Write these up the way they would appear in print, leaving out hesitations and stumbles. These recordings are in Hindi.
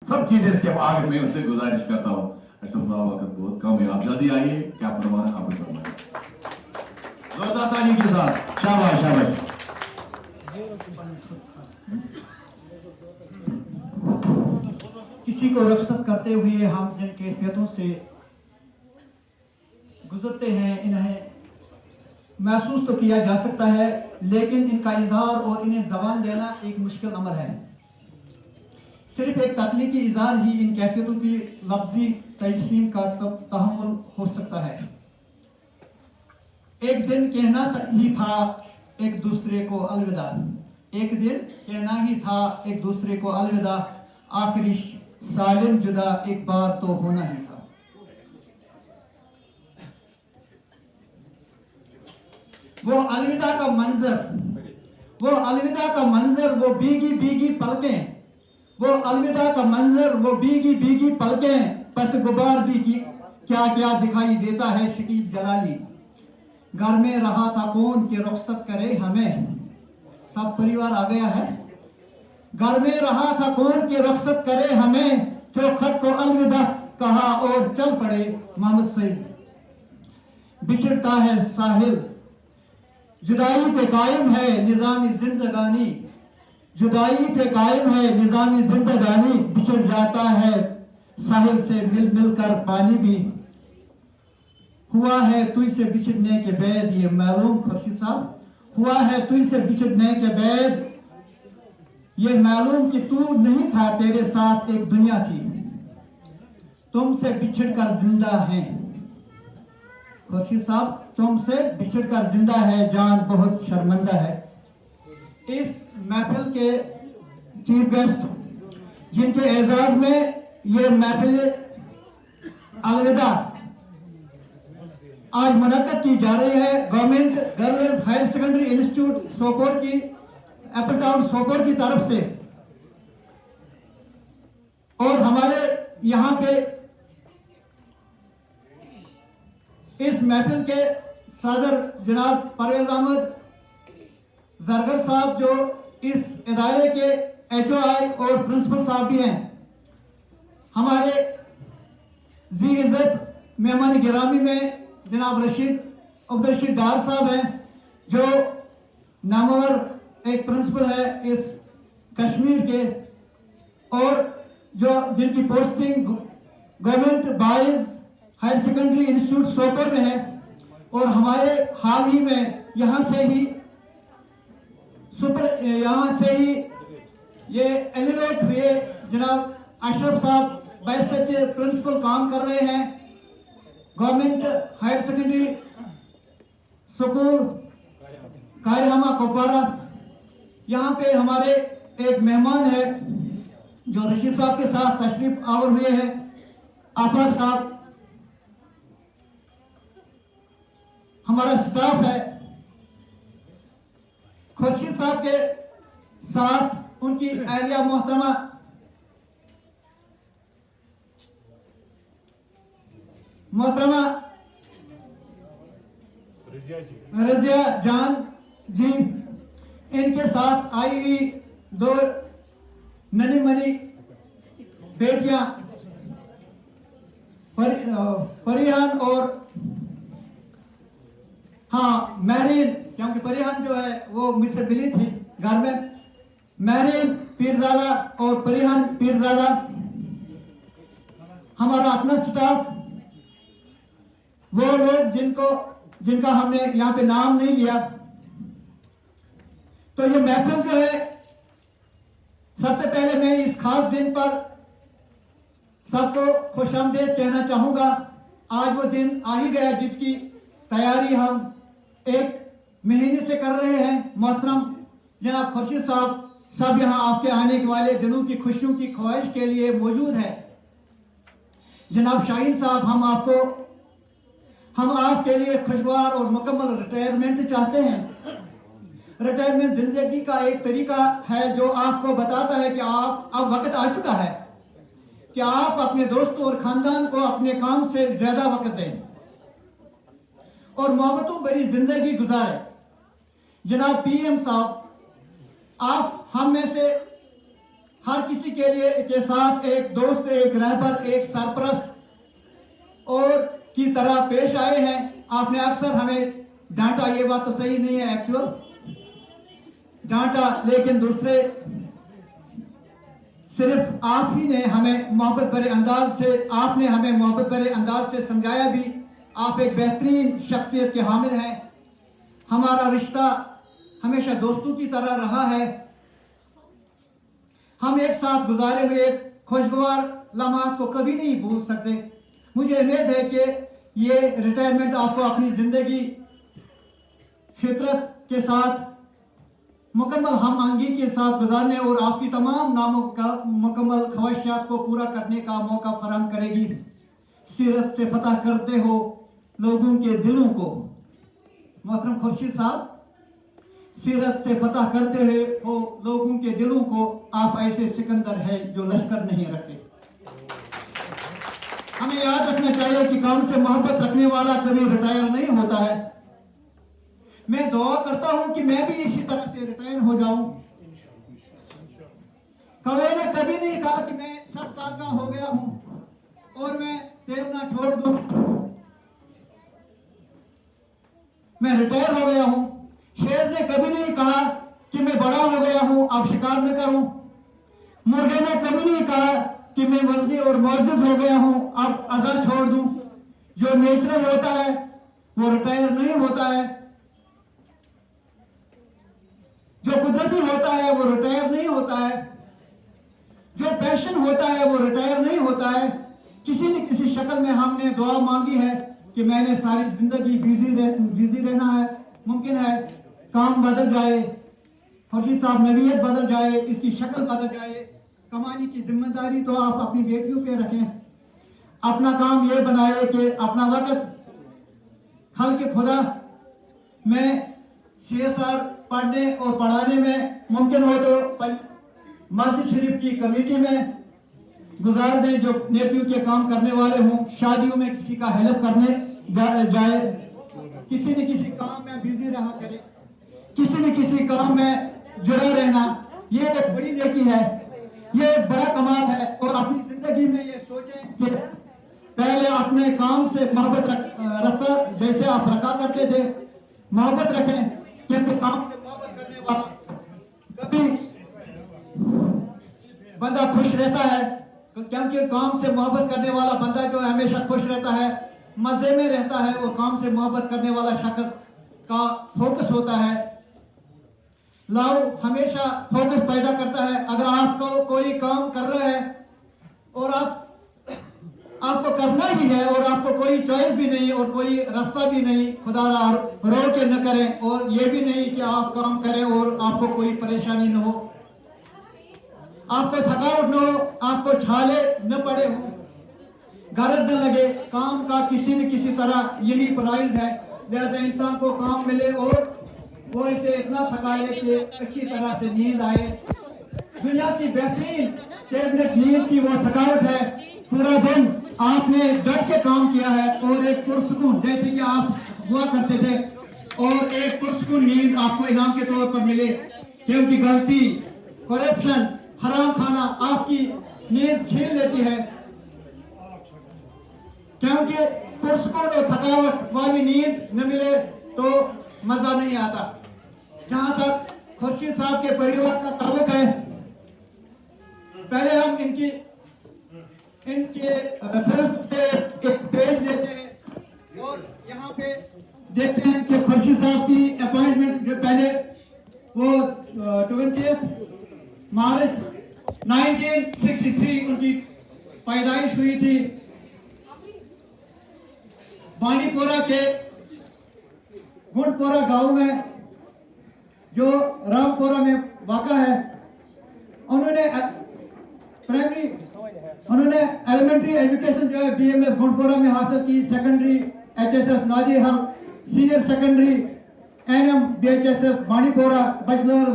सब चीजें इसके आगे मैं उससे गुजारिश करता हूँ। अशरफ साहब वक्त बहुत कम है, आप जल्दी आइए, क्या फरमाना आप फरमाइए। जोरदार ताली के साथ शाबाश शाबाश। किसी को रक्षत करते हुए हम जिन कैफियतों से गुजरते हैं, इन्हें महसूस तो किया जा सकता है, लेकिन इनका इजहार और इन्हें जबान देना एक मुश्किल अमर है। सिर्फ एक तख्लीकी इजहार ही इन कैफियतों की लफ्जी तजसीम का तहम्मुल हो सकता है। एक दिन कहना ही था एक दूसरे को अलविदा, एक दिन कहना ही था एक दूसरे को अलविदा, आखिरी सालिम जुदा एक बार तो होना ही था। वो अलविदा का मंजर, वो भीगी भीगी पलकें, वो अलविदा का मंजर, वो भीगी भीगी पलकें, पस गुबार भी क्या क्या दिखाई देता है शकीब जलाली। घर में रहा था कौन कि रुखसत करे हमें, सब परिवार आ गया है। घर में रहा था कौन कि रुखसत करे हमें, चौखट को अलविदा कहा और चल पड़े मोहम्मद सईद। बिछड़ता है साहिल, जुदाई पे कायम है निजामी जिंदगानी, जुदाई पे कायम है निजामी जिंदगानी, बिछड़ जाता है साहिल से मिल मिलकर पानी भी। हुआ है तुझसे बिछड़ने के बाद ये मालूम खुर्शीद साहब, हुआ है तुझसे बिछड़ने के बाद ये मालूम कि तू नहीं था, तेरे साथ एक दुनिया थी, तुमसे बिछड़कर जिंदा है खुर्शीद साहब, तुमसे बिछड़कर जिंदा है, जान बहुत शर्मिंदा है। इस महफिल के चीफ गेस्ट जिनके एजाज में ये महफिल अलविदा आज मुनक्कद की जा रही है, government girls higher secondary institute Sopore की, एप्पल टाउन सोपोर की तरफ से, और हमारे यहाँ पे इस महफिल के सदर जनाब परवेज अहमद जरगर साहब, जो इस इदारे के HOI और प्रिंसिपल साहब भी हैं, हमारे जी इज्जत मेहमान गिरामी में जनाब अब्दुल रशीद डार साहब हैं, जो नामवर एक प्रिंसिपल है इस कश्मीर के, और जो जिनकी posting government boys higher secondary institute Sopore में है, और हमारे हाल ही में यहाँ से ही ये एलिवेट हुए जनाब अशरफ साहब वाइस प्रिंसिपल काम कर रहे हैं government higher secondary school Kairhama Kupwara. यहाँ पे हमारे एक मेहमान है जो रशीद साहब के साथ तशरीफ आवर हुए हैं, आफाक साहब, हमारा स्टाफ है। खुर्शीद साहब के साथ उनकी अहलिया मोहतरमा रजिया जान जी, इनके साथ आई हुई दो ननी मनी बेटियां परिहान और हाँ महरीन, क्योंकि परिहान जो है वो मुझसे मिली थी घर में, महरीन पीरजादा और परिहान पीरजादा, हमारा अपना स्टाफ, वो लोग जिनका हमने यहाँ पे नाम नहीं लिया। तो ये महफिल जो है, सबसे पहले मैं इस खास दिन पर सबको खुशामदीद कहना चाहूंगा। आज वो दिन आ ही गया जिसकी तैयारी हम एक महीने से कर रहे हैं। मोहतरम जनाब खुर्शीद साहब सब यहाँ आपके आने वाले दिनों की खुशियों की ख्वाहिश के लिए मौजूद है। जनाब शाहीन साहब, हम आपके लिए खुशगवार और मुकम्मल रिटायरमेंट चाहते हैं। रिटायरमेंट जिंदगी का एक तरीका है जो आपको बताता है कि आप अब वक्त आ चुका है कि आप अपने दोस्तों और खानदान को अपने काम से ज्यादा वक्त दें और मोहब्बतों भरी जिंदगी गुजारें। जनाब PM साहब, आप हम में से हर किसी के लिए के साथ एक दोस्त, एक रहबर, एक सरपरस्त और की तरह पेश आए हैं। आपने अक्सर हमें डांटा, ये बात तो सही नहीं है एक्चुअल डांटा, लेकिन दूसरे सिर्फ आप ही ने हमें मोहब्बत भरे अंदाज से, आपने हमें मोहब्बत भरे अंदाज से समझाया भी। आप एक बेहतरीन शख्सियत के हामिल हैं। हमारा रिश्ता हमेशा दोस्तों की तरह रहा है। हम एक साथ गुजारे हुए खुशगवार लम्हात को कभी नहीं भूल सकते। मुझे उम्मीद है कि ये रिटायरमेंट आपको अपनी जिंदगी फितरत के साथ मुकम्मल हम आंगी के साथ गुजारने और आपकी तमाम नामों का मुकम्मल ख्वाहिशात को पूरा करने का मौका फराहम करेगी। सीरत से फतह करते हो लोगों के दिलों को। मोहतरम खुर्शीद साहब, सीरत से फतह करते हुए हो लोगों के दिलों को। आप ऐसे सिकंदर है जो लश्कर नहीं रखते। हमें याद रखना चाहिए कि काम से मोहब्बत रखने वाला कभी रिटायर नहीं होता है। मैं दुआ करता हूं कि मैं भी इसी तरह से रिटायर हो जाऊं। कवि ने कभी नहीं कहा कि मैं 60 साल का हो गया हूं और मैं तैरना छोड़ दूं, मैं रिटायर हो गया हूं। शेर ने कभी नहीं कहा कि मैं बड़ा हो गया हूं, अब शिकार न करूं। मुर्गे ने कभी नहीं कहा कि मैं वजनी और मुअज़्ज़ज़ हो गया हूं, अब अज़ा छोड़ दूं। जो नेचुरल होता है वो रिटायर नहीं होता है, जो कुदरती होता है वो रिटायर नहीं होता है, जो पैशन होता है वो रिटायर नहीं होता है। किसी न किसी शक्ल में हमने दुआ मांगी है कि मैंने सारी जिंदगी बिजी रहना है। मुमकिन है काम बदल जाए, खुर्शीद साहब नवीयत बदल जाए, इसकी शक्ल बदल जाए। कमाने की जिम्मेदारी तो आप अपनी बेटियों पे रखें। अपना काम ये बनाए कि अपना वक्त खल के खुदा में CSR पढ़ने और पढ़ाने में, मुमकिन हो तो मस्जिद शरीफ की कमेटी में गुजार दें जो नेटिव के काम करने वाले हों। शादियों में किसी का हेल्प करने जाए, किसी न किसी काम में बिजी रहा करे, किसी न किसी काम में जुड़ा रहना, ये एक बड़ी नेकी है, ये एक बड़ा कमाल है। और अपनी जिंदगी में ये सोचें कि पहले अपने काम से मोहब्बत रखा, जैसे आप रखा करते थे, मोहब्बत रखें, क्योंकि काम से मोहब्बत करने वाला कभी बंदा खुश रहता है, क्योंकि काम से मोहब्बत करने वाला बंदा जो है हमेशा खुश रहता है, मजे में रहता है। और काम से मोहब्बत करने वाला शख्स का फोकस होता है, लव हमेशा फोकस पैदा करता है। अगर आपको कोई काम कर रहा है और आपको करना ही है और आपको कोई चॉइस भी नहीं और कोई रास्ता भी नहीं, खुदा रो के न करें, और ये भी नहीं कि आप काम करें और आपको कोई परेशानी न हो, आपको थकावट न हो, आपको छाले न पड़े हो, गरज न लगे। काम का किसी न किसी तरह यही प्राइज है। जैसे इंसान को काम मिले और वो इसे इतना थकाए कि अच्छी तरह से नींद आए। दुनिया की बेहतरीन टैबलेट नींद की वो थकावट है। पूरा दिन आपने डट के काम किया है और एक पुरसुकून, जैसे कि आप हुआ करते थे, और एक पुरसुकून नींद आपको इनाम के तौर पर मिले। क्योंकि गलती, करप्शन, हराम खाना आपकी नींद छीन लेती है। क्योंकि पुरसुकून और थकावट वाली नींद न मिले तो मजा नहीं आता। जहां तक खुर्शीद साहब के परिवार का ताल्लुक है, पहले हम इनके सिर्फ से एक पेज लेते हैं और यहाँ पे देखते हैं कि खुर्शीद साहब की अपॉइंटमेंट जो पहले वो 20 मार्च 1963 उनकी पैदाइश हुई थी। बानीपोरा के गुंडपोरा गांव में जो रामपुरा में वाक़ा है। उन्होंने एलिमेंट्री एजुकेशन जो है BMS गुंडपोरा में हासिल की। Secondary HSS Nadihal, senior secondary NM BHSS Banipora, bachelor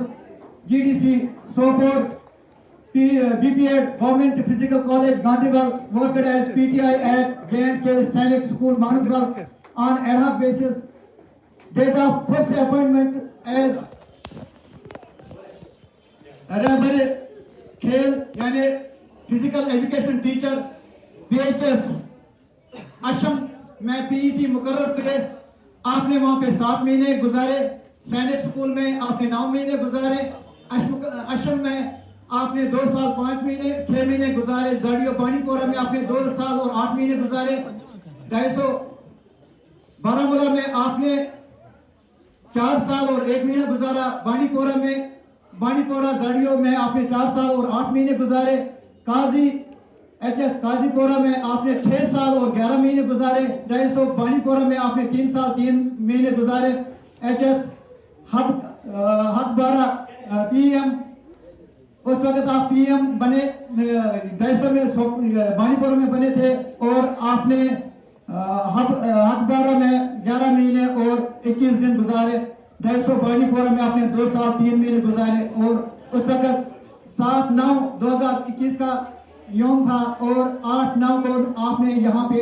GDC Sopore, BPEd government physical college गांधीवाल, worked as PTI at J&K Sainik School Manasval on ad hoc basis. Date of first appointment as Rabbi खेल यानी फिजिकल एजुकेशन टीचर BHS अशम में PET मुकर्रर हुए। आपने वहाँ पे 7 महीने गुजारे। सैनिक स्कूल में आपने 9 महीने गुजारे। अशम में आपने 2 साल 5 महीने 6 महीने गुजारे। जाड़ियो बानीपोरा में आपने 2 साल और 8 महीने गुजारे। 250 बारामूला में आपने 4 साल और 1 महीना गुजारा। बानीपोरा जाड़ियो में आपने 4 साल और 8 महीने गुजारे। काजी HS काजीपोरा में आपने 6 साल और 11 महीने गुजारे। 250 बानीपोरा में आपने 3 साल 3 महीने गुजारे। HS हकबारा PM उस वक्त आप PM बने 250 में बानीपोरा में बने थे और आपने हकबारा में 11 महीने और 21 दिन गुजारे। 250 बानीपोरा में आपने 2 साल 3 महीने गुजारे और उस वक्त 7/9/2021 का यौम था और 8/9 को आपने यहाँ पे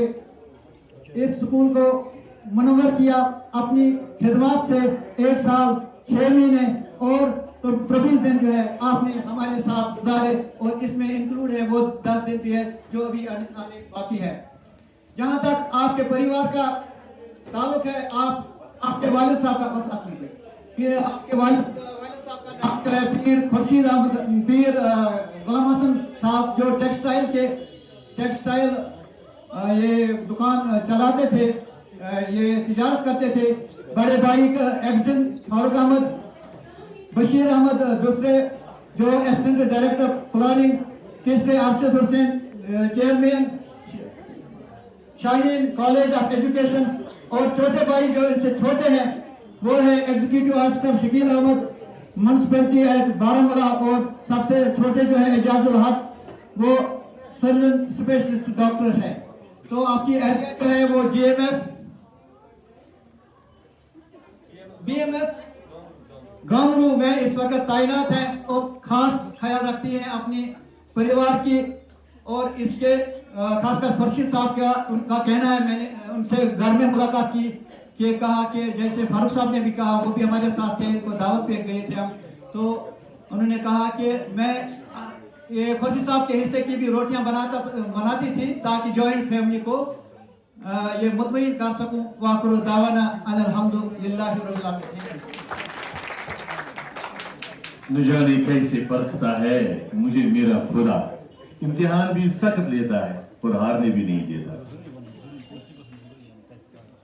इस स्कूल को मुनव्वर किया अपनी खिदमत से 1 साल 6 महीने और तो 24 दिन जो है आपने हमारे साथ गुजारे और इसमें इंक्लूड है वो 10 दिन भी है जो अभी आने बाकी है। जहाँ तक आपके परिवार का ताल्लुक है, आपके वालिद साहब का बस आप फिर आपके वालिद साहब का नाम जो है पीर खुर्शीद अहमद पीर गुलाम हसन साहब जो टेक्सटाइल ये दुकान चलाते थे, ये तिजारत करते थे। बड़े भाई का एक्सन फारूक अहमद, बशीर अहमद दूसरे जो असिस्टेंट डायरेक्टर प्लानिंग, तीसरे Arshad Hussain chairman Shaheen college of education और चौथे भाई जो इनसे छोटे हैं वो है executive officer Shakeel Ahmad municipality at Baramulla और सबसे छोटे जो है एजाजुल हक वो सर्जन स्पेशलिस्ट डॉक्टर है। तो आपकी एरिया जो है वो BMS गामरू में इस वक्त तैनात है और खास ख्याल रखती है अपने परिवार की। और इसके खासकर फरशीद साहब का उनका कहना है, मैंने उनसे घर में मुलाकात की कि कहा कि जैसे फारूक साहब ने भी कहा, वो भी हमारे साथ थे, इनको दावत पे गए थे हम, तो उन्होंने कहा कि मैं ये फरशीद साहब के हिस्से की भी रोटियां बनाती थी ताकि जॉइंट फैमिली को ये मुतमईन कर सकूं। वाकरो दावाना अल्हम्दुलिल्लाहि रब्बिल आलमीन। न जाने कैसे परखता है मुझे मेरा खुदा, इम्तिहान भी सख्त लेता है और हारने भी नहीं देता।